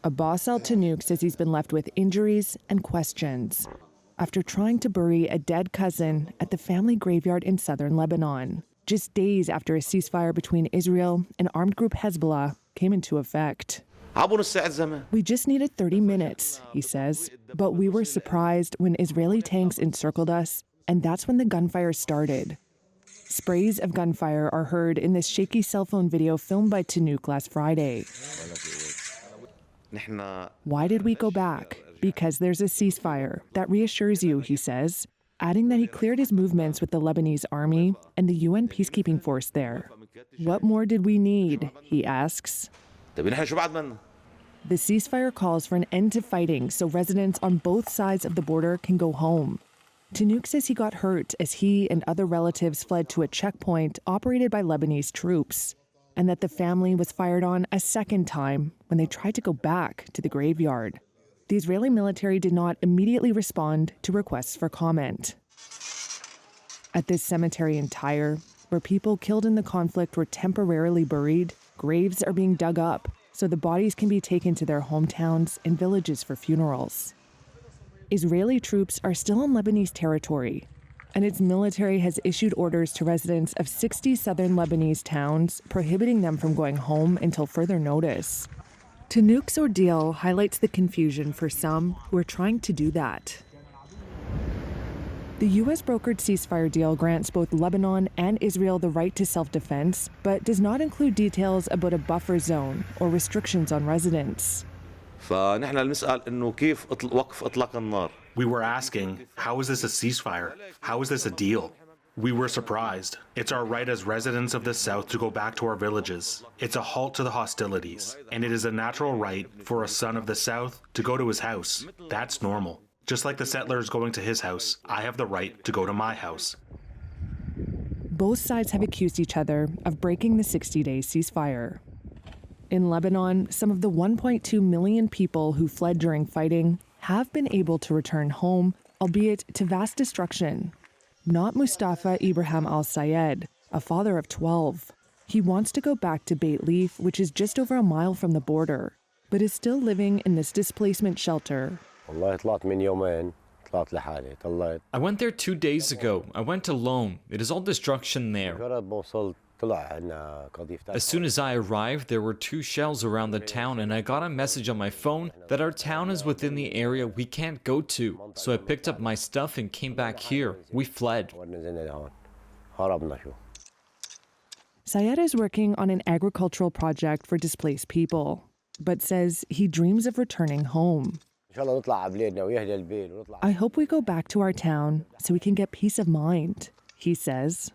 Abbas al-Tanouk says he's been left with injuries and questions after trying to bury a dead cousin at the family graveyard in southern Lebanon, just days after a ceasefire between Israel and armed group Hezbollah came into effect. We just needed 30 minutes, he says, but we were surprised when Israeli tanks encircled us, and that's when the gunfire started. Sprays of gunfire are heard in this shaky cell phone video filmed by Tanouk last Friday. Why did we go back? Because there's a ceasefire. That reassures you, he says, adding that he cleared his movements with the Lebanese army and the UN peacekeeping force there. What more did we need, he asks. The ceasefire calls for an end to fighting so residents on both sides of the border can go home. Tanouk says he got hurt as he and other relatives fled to a checkpoint operated by Lebanese troops, and that the family was fired on a second time when they tried to go back to the graveyard. The Israeli military did not immediately respond to requests for comment. At this cemetery in Tyre, where people killed in the conflict were temporarily buried, graves are being dug up so the bodies can be taken to their hometowns and villages for funerals. Israeli troops are still on Lebanese territory, and its military has issued orders to residents of 60 southern Lebanese towns, prohibiting them from going home until further notice. Tanouk's ordeal highlights the confusion for some who are trying to do that. The U.S.-brokered ceasefire deal grants both Lebanon and Israel the right to self-defense, but does not include details about a buffer zone or restrictions on residents. We were asking, how is this a ceasefire? How is this a deal? We were surprised. It's our right as residents of the South to go back to our villages. It's a halt to the hostilities, and it is a natural right for a son of the South to go to his house. That's normal. Just like the settlers going to his house, I have the right to go to my house. Both sides have accused each other of breaking the 60-day ceasefire. In Lebanon, some of the 1.2 million people who fled during fighting have been able to return home, albeit to vast destruction. Not Mustafa Ibrahim al-Sayed, a father of 12. He wants to go back to Beit Leaf, which is just over a mile from the border, but is still living in this displacement shelter. I went there 2 days ago. I went alone. It is all destruction there. As soon as I arrived, there were 2 shells around the town, and I got a message on my phone that our town is within the area we can't go to. So I picked up my stuff and came back here. We fled. Sayed is working on an agricultural project for displaced people, but says he dreams of returning home. I hope we go back to our town so we can get peace of mind, he says.